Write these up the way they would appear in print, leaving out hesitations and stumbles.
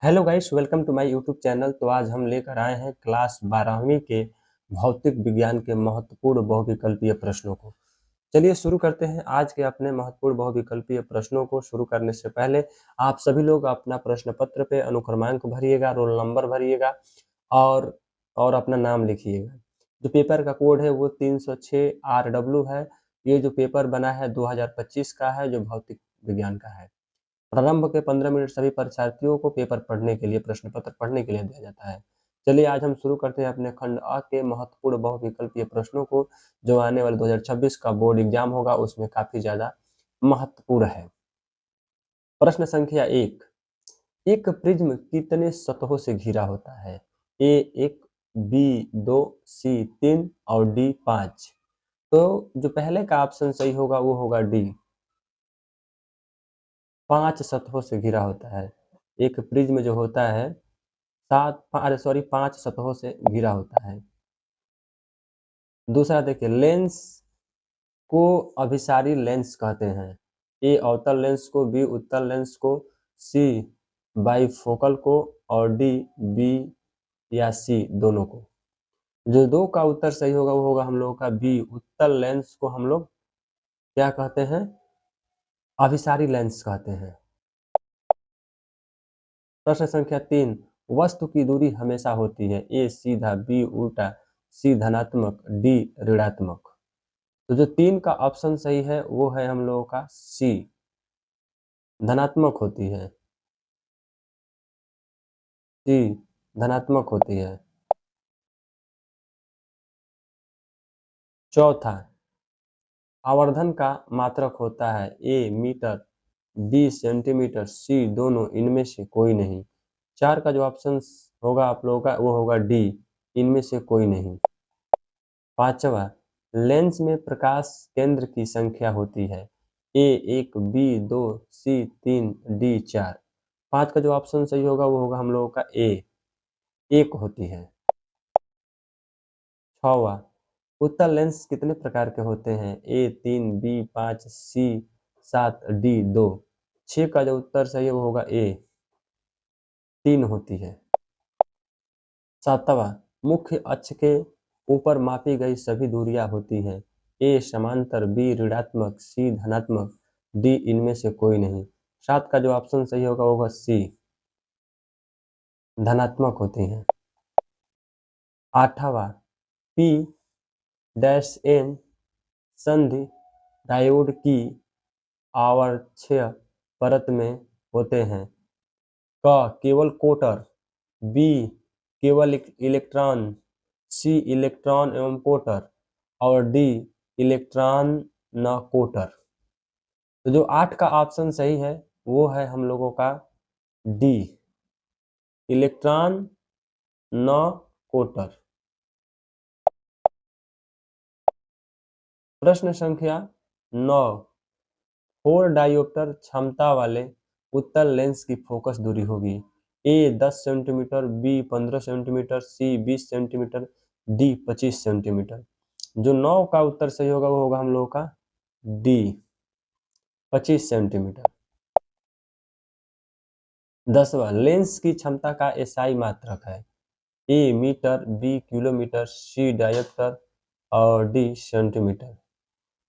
Hello guys, welcome to my YouTube channel. तो आज हम लेकर आए हैं क्लास 12वीं के भौतिक विज्ञान के महत्वपूर्ण बहुविकल्पीय प्रश्नों को। चलिए शुरू करते हैं आज के अपने महत्वपूर्ण बहुविकल्पीय प्रश्नों को। शुरू करने से पहले आप सभी लोग अपना प्रश्न पत्र पे अनुक्रमांक भरिएगा, रोल नंबर भरिएगा और अपना नाम लिखिएगा। जो पेपर का कोड है वो 306 RW है। ये जो पेपर बना है 2025 का है, जो भौतिक विज्ञान का है। प्रारंभ के 15 मिनट सभी परीक्षार्थियों को पेपर पढ़ने के लिए, प्रश्न पत्र पढ़ने के लिए दिया जाता है। चलिए आज हम शुरू करते हैं अपने खंड अ के महत्वपूर्ण बहुविकल्पीय प्रश्नों को, जो आने वाले 2026 का बोर्ड एग्जाम होगा उसमें काफी ज्यादा महत्वपूर्ण है। प्रश्न संख्या 1, एक प्रिज्म कितने सतहों से घिरा होता है? ए 1, बी 2, सी 3 और डी 5। तो जो पहले का ऑप्शन सही होगा वो होगा डी, 5 सतहों से घिरा होता है। एक प्रिज्म जो होता है 5 सतहों से घिरा होता है। दूसरा देखिए, लेंस को अभिसारी लेंस कहते हैं। ए अवतल लेंस को, बी उत्तल लेंस को, सी बाइफोकल को और डी बी या सी दोनों को। जो दो का उत्तर सही होगा वो होगा हम लोगों का बी, उत्तल लेंस को हम लोग क्या कहते हैं? अभिसारी लेंस कहते हैं। प्रश्न संख्या 3, वस्तु की दूरी हमेशा होती है। ए सीधा, बी उल्टा, सी धनात्मक, डी ऋणात्मक। तो जो 3 का ऑप्शन सही है वो है हम लोगों का सी, धनात्मक होती है। सी धनात्मक होती है। चौथा, आवर्धन का मात्रक होता है। ए मीटर, बी सेंटीमीटर, सी दोनों, इनमें से कोई नहीं। 4 का जो ऑप्शन होगा आप लोगों का वो होगा डी, इनमें से कोई नहीं। पांचवा, लेंस में प्रकाश केंद्र की संख्या होती है। ए 1, बी 2, सी 3, डी 4। 5 का जो ऑप्शन सही होगा वो होगा हम लोगों का ए, 1 होती है। छवा, उत्तल लेंस कितने प्रकार के होते हैं? ए 3, बी 5, सी 7, डी 2। 6 का जो उत्तर सही है वो होगा ए, 3 होती है। सातवां, मुख्य अक्ष के ऊपर मापी गई सभी दूरियां होती हैं। ए समांतर, बी ऋणात्मक, सी धनात्मक, डी इनमें से कोई नहीं। 7 का जो ऑप्शन सही होगा वो होगा सी, धनात्मक होती हैं। 8वां, पी डैश एन संधि डायोड की आवर्तक्य परत में होते हैं। क केवल कोटर, बी केवल इलेक्ट्रॉन, सी इलेक्ट्रॉन एवं कोटर और डी इलेक्ट्रॉन न कोटर। तो जो 8 का ऑप्शन सही है वो है हम लोगों का डी, इलेक्ट्रॉन न कोटर। प्रश्न संख्या 9, 4 डायोप्टर क्षमता वाले उत्तल लेंस की फोकस दूरी होगी। ए 10 सेंटीमीटर, बी 15 सेंटीमीटर, सी 20 सेंटीमीटर, डी 25 सेंटीमीटर। जो 9 का उत्तर सही होगा वो होगा हम लोगों का डी, 25 सेंटीमीटर। 10वां, लेंस की क्षमता का एसआई मात्रक है। ए मीटर, बी किलोमीटर, सी डायोप्टर और डी सेंटीमीटर।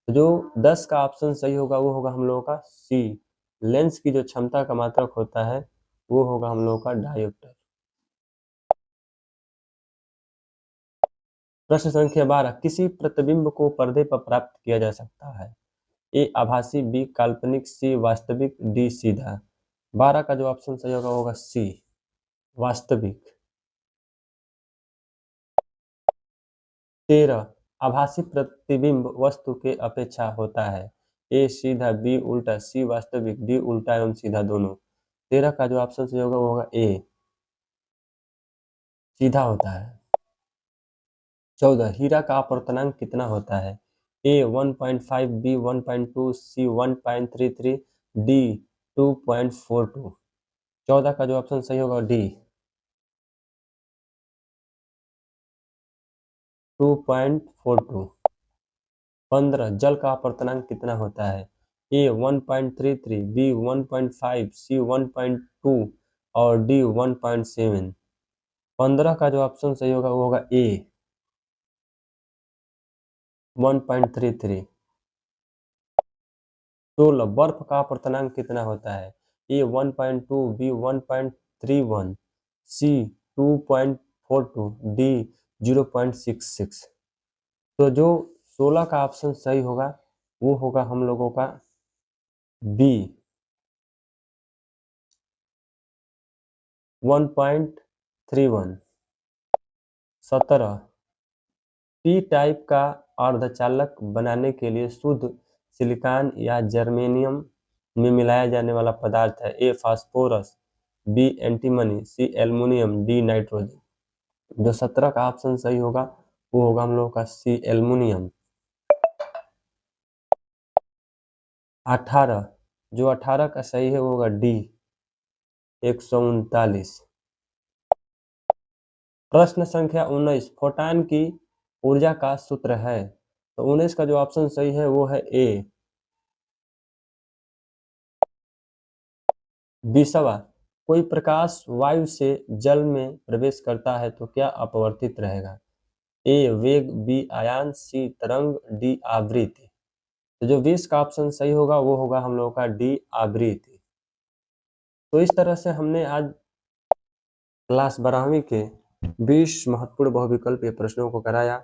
जो 10 का ऑप्शन सही होगा वो होगा हम लोगों का सी, लेंस की जो क्षमता का मात्रक होता है वो होगा हम लोगों का डायोप्टर। प्रश्न संख्या 12, किसी प्रतिबिंब को पर्दे पर प्राप्त किया जा सकता है। ए आभासी, बी काल्पनिक, सी वास्तविक, डी सीधा। 12 का जो ऑप्शन सही होगा वो होगा सी, वास्तविक। 13, आभासी प्रतिबिंब वस्तु के अपेक्षा होता है। ए सीधा, बी उल्टा, सी वास्तविक, डी उल्टा एवं सीधा दोनों। 13 का जो ऑप्शन सही होगा वो होगा ए, सीधा होता है। 14, हीरा का अपवर्तनांक कितना होता है? ए 1.5, बी 1.2, सी 1.33, डी 2.42। 14 का जो ऑप्शन सही होगा डी, 2.42। 15, जल का अपवर्तनांक कितना होता है? ए 1.33, बी 1.5, सी 1.2 और डी 1.7। 15 का जो ऑप्शन सही होगा वो होगा ए 1.33। 16 बर्फ का अपर्तनांक कितना होता है? ए 1.2, बी 1.31, सी 2.42, डी 0.66। तो जो 16 का ऑप्शन सही होगा वो होगा हम लोगों का बी 1.31। 17 पी टाइप का अर्धचालक बनाने के लिए शुद्ध सिलिकॉन या जर्मेनियम में मिलाया जाने वाला पदार्थ है? ए फास्फोरस, बी एंटीमनी, सी एल्युमिनियम, डी नाइट्रोजन। जो 17 का ऑप्शन सही होगा वो होगा हम लोग का सी एल्युमिनियम। 18 जो 18 का सही है वो होगा डी 139। प्रश्न संख्या 19 फोटॉन की ऊर्जा का सूत्र है? तो 19 का जो ऑप्शन सही है वो है ए। 20वां कोई प्रकाश वायु से जल में प्रवेश करता है तो क्या अपवर्तित रहेगा? ए वेग, बी आयान, सी तरंग, डी आवृत्ति। तो जो 20 का ऑप्शन सही होगा वो होगा हम लोगों का डी आवृत्ति। तो इस तरह से हमने आज क्लास 12वीं के 20 महत्वपूर्ण बहुविकल्पीय प्रश्नों को कराया।